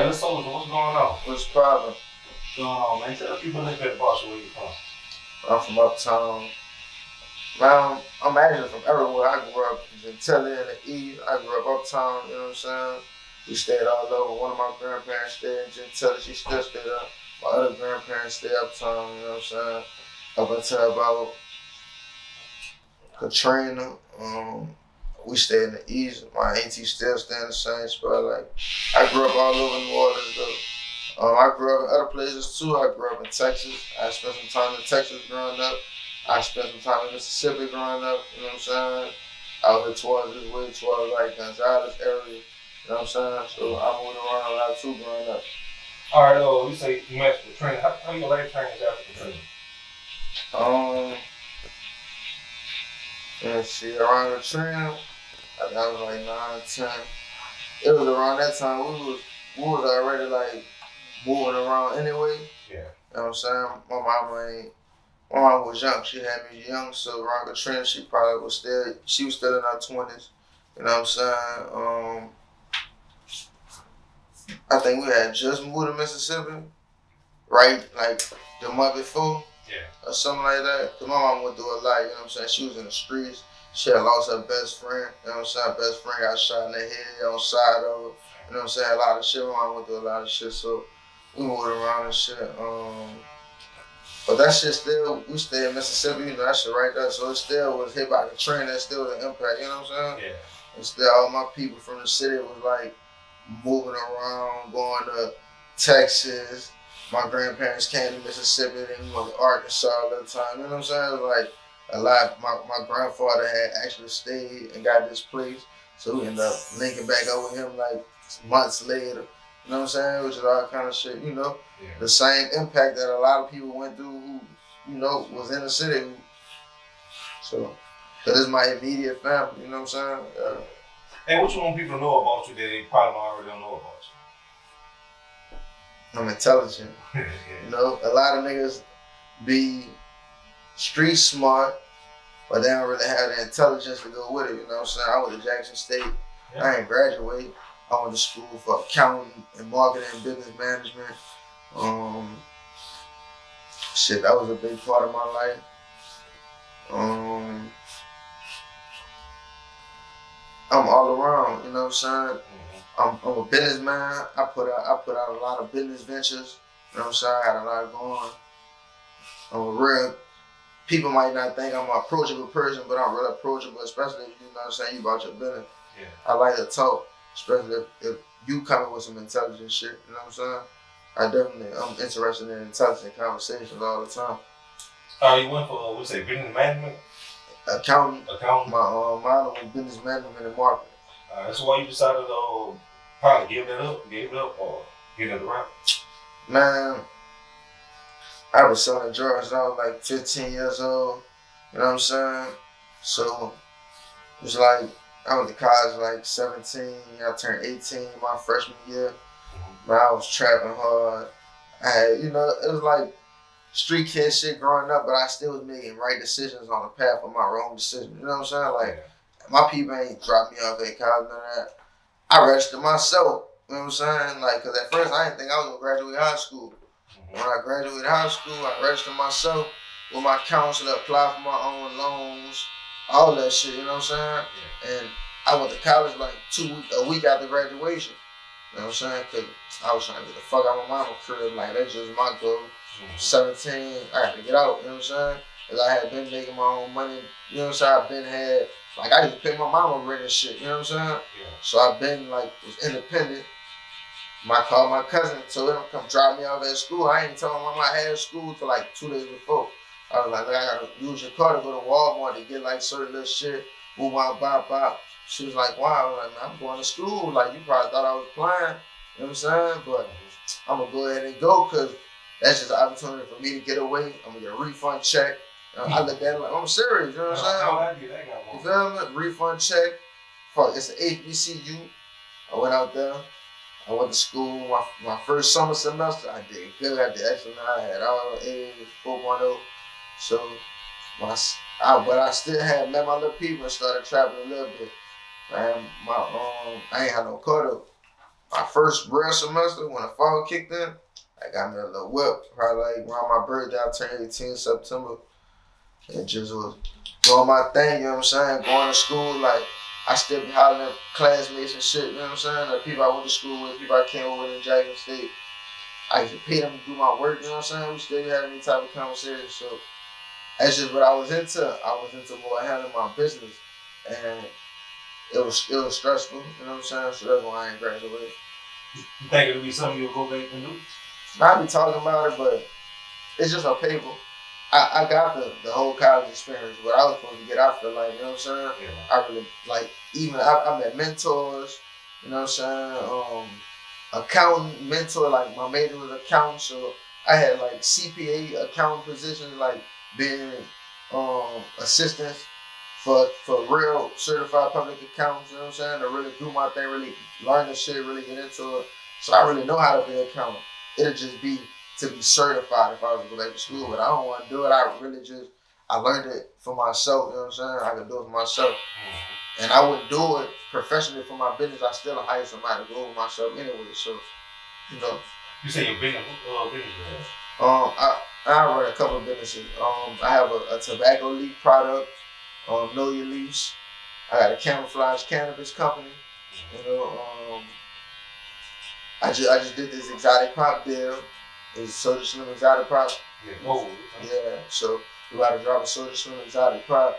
Alright, Lil Soulja, what's going on? What's poppin'? What's going on, man? Tell people a little bit about you, where you from. I'm from uptown. Man, I'm actually from everywhere. I grew up in Gentilly in the East. I grew up uptown, you know what I'm saying? We stayed all over. One of my grandparents stayed in Gentilly. She still stayed up. My other grandparents stayed uptown, you know what I'm saying? Up until about Katrina. We stayed in the East. My auntie still stay in the same spot. Like, I grew up all over New Orleans, though. I grew up in other places, too. I grew up in Texas. I spent some time in Texas growing up. I spent some time in Mississippi growing up, you know what I'm saying? Out here towards this way, towards like Gonzales area, you know what I'm saying? So I moved around a lot, too, growing up. Alright, you say you met Katrina. How your life changed after Katrina? Let's see, around Katrina, I think I was like 9, 10. It was around that time we was already like moving around anyway. Yeah. You know what I'm saying? My mom was young. She had me young, so around Katrina, she was still in her 20s. You know what I'm saying? I think we had just moved to Mississippi, right? Like the month before. Yeah. Or something like that. Cause my mom went through a lot, you know what I'm saying? She was in the streets. She had lost her best friend, you know what I'm saying? Best friend got shot in the head on the side of her. You know what I'm saying? A lot of shit. My mom went through a lot of shit, so we moved around and shit. But that shit still, we stay in Mississippi, you know, that shit right there. So it still was hit by Katrina, that still was an impact, you know what I'm saying? Yeah. And still all my people from the city was like moving around, going to Texas. My grandparents came to Mississippi, then we went to Arkansas all the time, you know what I'm saying? It was like a lot. My grandfather had actually stayed and got this place, so we ended up linking back up with him like months later, you know what I'm saying? Which is all kind of shit, you know? Yeah. The same impact that a lot of people went through who, you know, was in the city. So, that is my immediate family, you know what I'm saying? Hey, what you want people to know about you that they probably already don't know about you? I'm intelligent. Yeah. You know, a lot of niggas be street smart, but they don't really have the intelligence to go with it, you know what I'm saying? I went to Jackson State. Yeah. I ain't graduate. I went to school for accounting and marketing and business management. Shit, that was a big part of my life. I'm all around, you know what I'm saying? Mm-hmm. I'm a businessman. I put out a lot of business ventures. You know what I'm saying? I had a lot going. I'm a real, people might not think I'm an approachable person, but I'm real approachable, especially if you know what I'm saying, you about your business. Yeah. I like to talk, especially if you coming with some intelligent shit, you know what I'm saying? I'm interested in intelligent conversations all the time. You went for, what's it, business management? Accounting. Accounting. My minor was business management and marketing. That's why you decided to probably give it up, or get it around? Man, I was selling drugs when I was like 15 years old, you know what I'm saying? So, it was like, I went to college like 17, I turned 18 my freshman year. Man, I was trapping hard. I had, you know, it was like street kid shit growing up, but I still was making right decisions on the path of my wrong decisions. You know what I'm saying? Like, my people ain't dropped me off at college, none of that. I registered myself, you know what I'm saying? Like, cause at first I didn't think I was gonna graduate high school. When I graduated high school, I registered myself with my counselor, applied for my own loans, all that shit, you know what I'm saying? And I went to college like a week after graduation. You know what I'm saying? Cause I was trying to get the fuck out of my mama's crib. Like, that's just my goal. 17, I had to get out, you know what I'm saying? Cause I had been making my own money, you know what I'm saying? I've been had, like, I used to pay my mama rent and shit, you know what I'm saying? Yeah. So I've been like, was independent. I called my cousin, told him to come drop me off at school. I ain't telling my mama I had school till like 2 days before. I was like, I gotta use your car to go to Walmart to get like certain little shit, move my bop. She was like, wow. I was like, man, I'm going to school. Like, you probably thought I was playing, you know what I'm saying? But I'm gonna go ahead and go, cause that's just an opportunity for me to get away. I'm gonna get a refund check. I look at it like, I'm serious, you know what I'm saying? You feel me? Refund check. Fuck, it's an HBCU. I went out there. I went to school. My first summer semester, I did good. I did excellent. I had all A's, 4.0. So, but I still had met my little people and started traveling a little bit. Man, I ain't had no car though. my first real semester, when the fall kicked in, I got me a little whip. Probably like around my birthday, I turned 18 September. And just was doing my thing, you know what I'm saying? Going to school, like, I still be hollering at classmates and shit, you know what I'm saying? The people I went to school with, people I came over with in Jackson State. I used to pay them to do my work, you know what I'm saying? We still be having any type of conversation. So that's just what I was into. I was into more handling my business. And it was stressful, you know what I'm saying? So that's why I ain't graduated. You think it'll be something you'll go back and do? I be talking about it, but it's just on paper. I got the whole college experience, what I was supposed to get, I feel like, you know what I'm saying? Yeah. I really, like, even I met mentors, you know what I'm saying? Accountant mentor, like, my major was accountant, so I had, like, CPA accountant positions, like, being assistants for real certified public accountants, you know what I'm saying? To really do my thing, really learn the shit, really get into it. So I really know how to be an accountant. It'll just be to be certified if I was to go back to school, but I don't want to do it. I learned it for myself, you know what I'm saying? I can do it for myself. And I wouldn't do it professionally for my business. I still hire somebody to go over myself anyway, so, you know. You say your business, business I run a couple of businesses. I have a tobacco leaf product, Know Your Leaves. I got a camouflage cannabis company, you know. I just did this exotic prop deal. It's Soulja Slim exotic prop. Yeah. Oh. Yeah. So we about to drop a Soulja Slim exotic prop.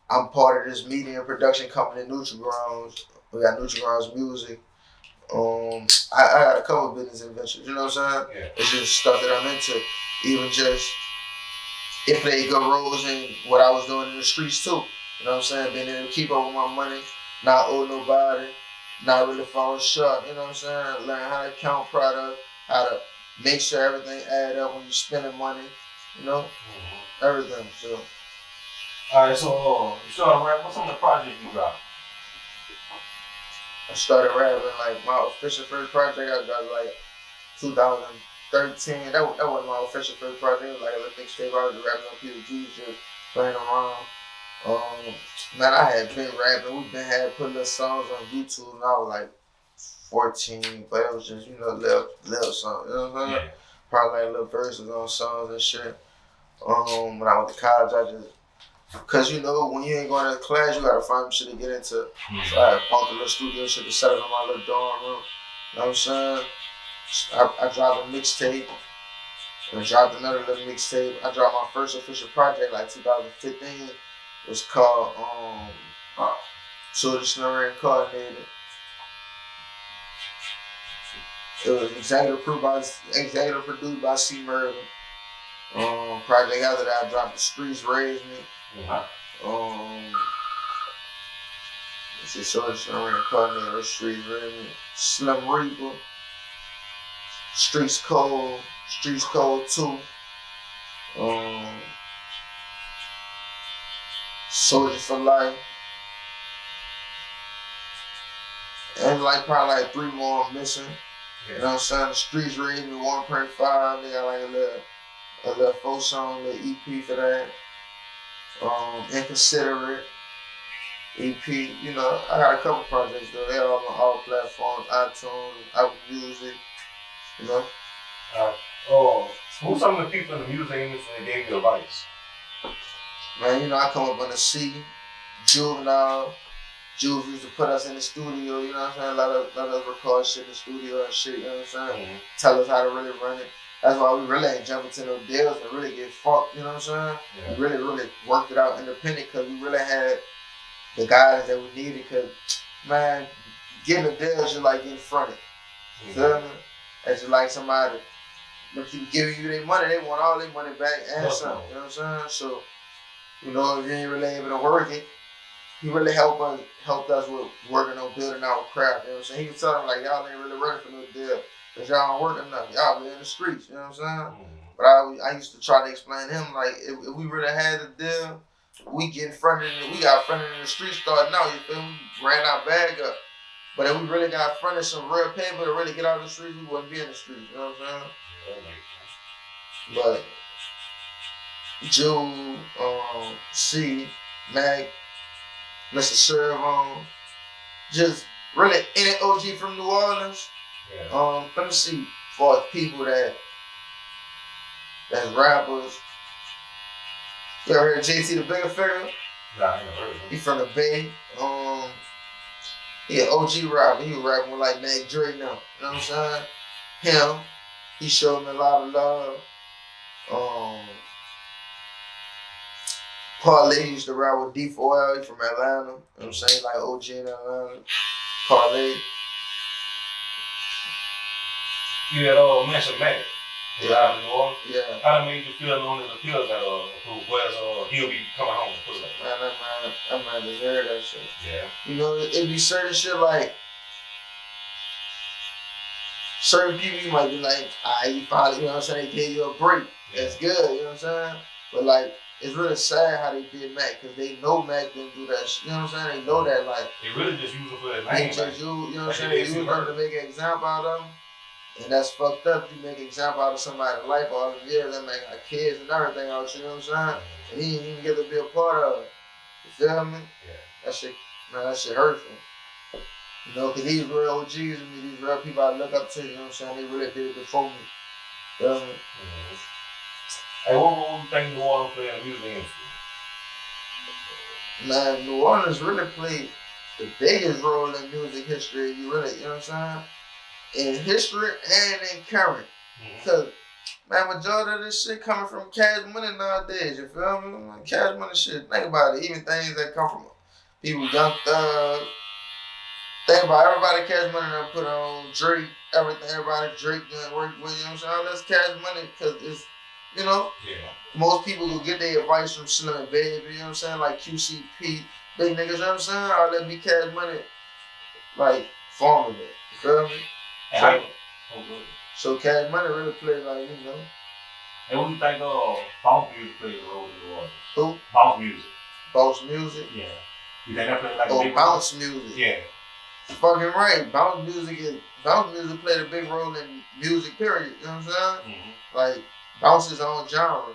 I'm part of this media and production company, NutriGrounds. We got NutriGrounds Music. I got a couple of business adventures. You know what I'm saying? Yeah. It's just stuff that I'm into. Even just it played good roles in what I was doing in the streets too. You know what I'm saying? Being able to keep up with my money, not owe nobody. Not really falling short, you know what I'm saying? Learn how to count product, how to make sure everything add up when you're spending money, you know? Everything, so. Alright, so you started rapping. What's some of the projects you dropped? I started rapping, like, my official first project I got like 2013. That wasn't my official first project. It was like a little mixtape. I was rapping on Peter G's, just playing around. Man, I had been rapping. We've been putting little songs on YouTube, and I was like 14, but it was just, you know, little songs, you know what I'm saying? Yeah. Probably like little verses on songs and shit. When I went to college, cause you know, when you ain't going to class, you gotta find some shit to get into. So I bought the little studio shit to set up in my little dorm room. You know what I'm saying? I dropped a mixtape. And I dropped another little mixtape. I dropped my first official project like 2015. It was called Soulja Slim Reincarnated. It was executive produced by C. Mervin. Project after that, I dropped The Streets Raised Me. This is Soulja Slim Reincarnated, The Streets Raised Me. Slim Reaper. Streets Cold 2. Soldier for Life. And like probably like 3 more I'm missing. Yeah. You know what I'm saying? The Streets Raised Me 1.5. They got like a little 4-song, little EP for that. Inconsiderate EP. You know, I got a couple projects though. They're all on all platforms, iTunes, Apple Music. You know. Who's some of the people in the music industry that gave you advice? Man, you know, I come up on the C, Juvenile. Juve used to put us in the studio, you know what I'm saying? Let us record shit in the studio and shit, you know what I'm saying? Tell us how to really run it. That's why we really ain't jumping to no deals and really get fucked, you know what I'm saying? Yeah. We really worked it out independent because we really had the guys that we needed because, man, getting a deal is just like getting fronted. You feel me? It's just like somebody keep giving you their money, they want all their money back and something, you know what I'm saying? So, you know, if you ain't really able to work it, he really helped us with working on building our craft, you know what I'm saying? He was telling them, like, y'all ain't really ready for no deal because y'all don't work enough. Y'all be in the streets, you know what I'm saying? But I used to try to explain to him, like, if we really had a deal, we got fronted in the streets starting out, you feel me? We ran our bag up. But if we really got fronted some real paper to really get out of the streets, we wouldn't be in the streets, you know what I'm saying? But Jew, C, Mac, Mr. Servon, just really any OG from New Orleans. Yeah. Let me see for people that's rappers. You ever heard of JT the Bigger Figure? Nah, I ain't never heard of him. He from the Bay. He an OG rapper. He was rapping with like Mac Dre now. You know what I'm saying? Him. He showed me a lot of love. Parlay used to rap with D4L. He from Atlanta. You know what I'm saying? Like OG in Atlanta. Parlay. You had mentioned Mac. Yeah. In New Orleans. Yeah. How that made you feel knowing the appeals that he'll be coming home and put it like Man, that man deserve that shit. Yeah. You know, it be certain shit like certain people you might be like, you finally, you know what I'm saying, they gave you a break. Yeah. That's good, you know what I'm saying? But like, it's really sad how they did Mac, because they know Mac didn't do that shit. You know what I'm saying? They know that, like. They really just use him for that They name. just, you know what I'm saying? They use them to make an example out of them. And that's fucked up. You make an example out of somebody's life all the years, and make like kids and everything out, you know what I'm saying? And he didn't even get to be a part of it. You feel me? Yeah. That shit hurtful. You know, because these real OGs and these real people I look up to, you know what I'm saying? They really did it before me. You feel me? Hey, what role do you think New Orleans played in the music industry? Man, New Orleans really played the biggest role in music history. You know what I'm saying? In history and in current. Because, man, majority of this shit coming from cash money nowadays. You feel me? Like, cash money shit. Think about it. Even things that come from people, Young Thug. Think about everybody cash money that put on Drake. Everything, everybody Drake done work with. You know what I'm saying? All that's cash money because it's, you know? Yeah. Most people will get their advice from Slim and Baby, you know what I'm saying? Like QCP, big niggas, you know what I'm saying? All that be cash money, like, formula. You feel me? So cash money really play like, you know. And what do you think bounce music plays a role in New Orleans? Who? Bounce music. Bounce music? Yeah. You think that plays like a big bounce music. Yeah. Fucking right. Bounce music played a big role in music, period. You know what I'm saying? Like, bounce is own genre.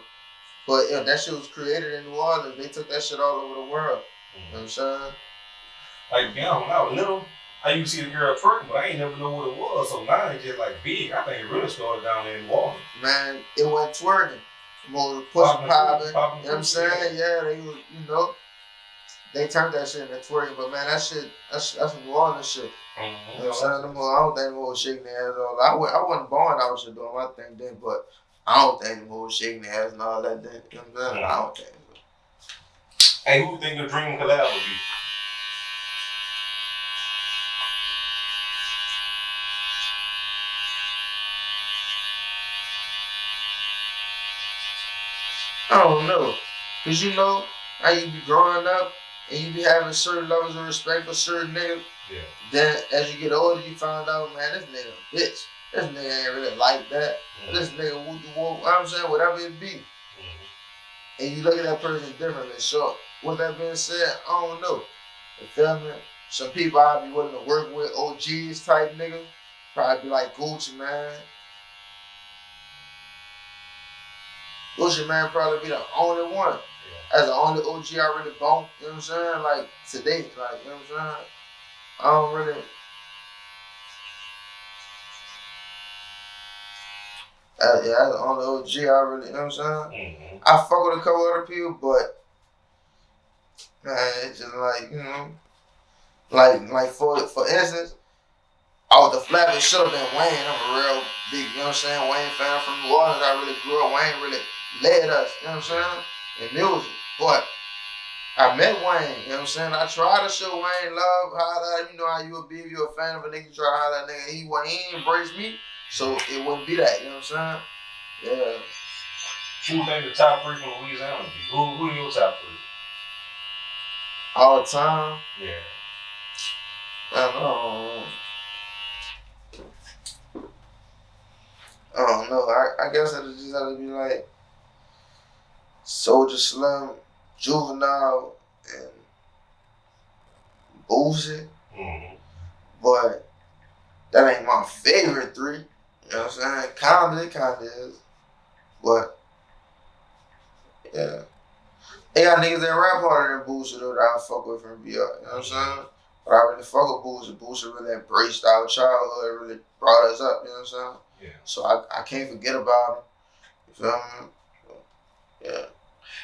But that shit was created in New Orleans. They took that shit all over the world. You know what I'm saying? Like, when I was little, I used to see the girl twerking, but I ain't never know what it was. So now it's just like big. I think it really started down there in New Orleans. Man, it wasn't twerking. More push popping. You know what I'm saying? Yeah, they was, you know, they turned that shit into twerking. But man, that's New Orleans shit. You know what I'm saying? I don't think them was shaking their ass all. I wasn't born out here doing my thing then, but I don't think them was shaking their ass and all that then. You know what I'm saying? I don't think so. Hey, who you think your dream collab would be? I don't know. Cause you know how you be growing up and you be having certain levels of respect for certain niggas. Yeah. Then as you get older, you find out, man, this nigga a bitch. This nigga ain't really like that. This nigga woo you know what I'm saying, whatever it be. And you look at that person differently. So with that being said, I don't know. You feel me? Some people I'll be willing to work with, OGs type niggas. Probably be like Gucci, man. Gucci, man, probably be the only one. Yeah. As the only OG I really bumped, you know what I'm saying? Like, today, like, you know what I'm saying? I don't really... that's the only OG I really, you know what I'm saying? I fuck with a couple other people, but, man, it's just like, you know, like for instance, I was the flattest should have been Wayne. I'm a real big, you know what I'm saying, Wayne fan from New Orleans. I really grew up. Wayne really led us, you know what I'm saying, in music. But I met Wayne, you know what I'm saying? I tried to show Wayne love, you know how you would be if you're a fan of a nigga, you try to holler at that nigga. He embraced me, so it wouldn't be that, you know what I'm saying? Yeah. Who you think the top three from Louisiana be? Who are your top three? All the time? Yeah. I don't know. I guess it just had to be like Soulja Slim, Juvenile, and Boosie. But that ain't my favorite three. You know what I'm saying? Kinda is. But yeah. They got niggas that rap harder than Boosie though that I fuck with from BR. You know what I'm saying? But I really fuck with Boosie. Boosie really embraced our childhood, really brought us up, you know what I'm saying? Yeah. So I can't forget about him. You feel me? Yeah.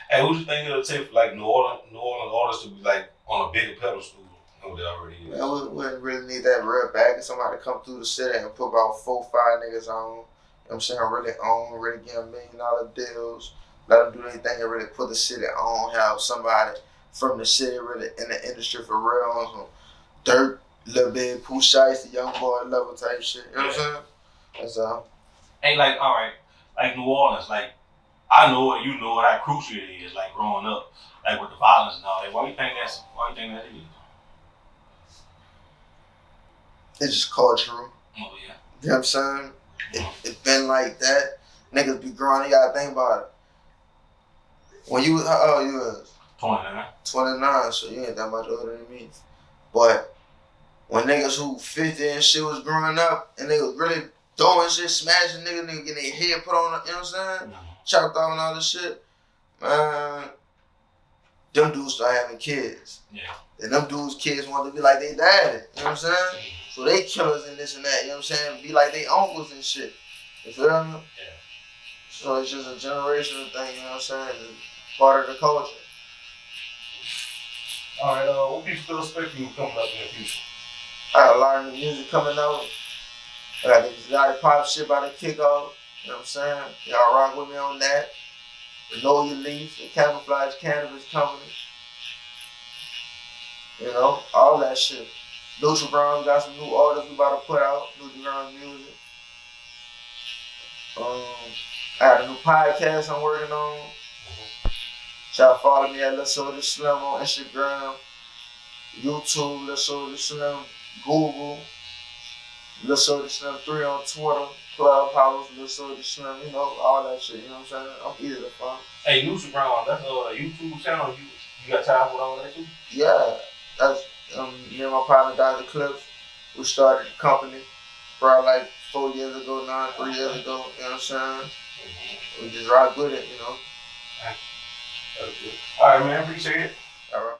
Hey, what you think it'll take for like New Orleans artists to be like on a bigger pedestal than what they already is? Man, we really need that real bag. Somebody to come through the city and put about 4 5 niggas on. You know what I'm saying? Really own, really get $1 million deals. Let them do their thing and really put the city on. Have somebody from the city really in the industry for real on some dirt, little bit, Pooh Shiesty, the young boy level type shit. You know what I'm saying? That's all. Hey, like, all right, like New Orleans, like, I know it, you know it, how crucial it is, like, growing up, like, with the violence and all that. Why you think that is? It's just cultural. Oh, yeah. You know what I'm saying? It been like that. Niggas be growing, you gotta think about it. When you, how old you was? 29. 29, so you ain't that much older than me. But when niggas who 50 and shit was growing up and they was really throwing shit, smashing niggas getting their head put on, you know what I'm saying? Mm-hmm. Chopped off and all this shit. Man, them dudes start having kids. Yeah. And them dudes' kids want to be like they daddy, you know what I'm saying? So they killers and this and that, you know what I'm saying? Be like they uncles and shit. You feel me? Yeah. So it's just a generational thing, you know what I'm saying? It's part of the culture. All right, what people still expect you coming up in the future? I got a lot of new music coming out. I got the exotic pop shit by the kickoff. You know what I'm saying? Y'all rock with me on that. The Know Your Leaf, the Camouflage Cannabis Company. You know, all that shit. Neutral Brown got some new artists we about to put out. Neutral Brown music. I got a new podcast I'm working on. Y'all follow me at Lil Soulja Slim on Instagram, YouTube, Lil Soulja Slim, Google, Lil Soulja Slim 3 on Twitter, Clubhouse, Lil Soulja Slim, you know, all that shit, you know what I'm saying? I'm easy to find. Hey, Neutral Brown, that's a YouTube channel. You got time for all that too? Yeah, that's me and my partner Dr. Cliff. We started the company probably like 4 years ago now, 3 years ago, you know what I'm saying? Mm-hmm. We just rock with it, you know. All right, man, appreciate it. All right.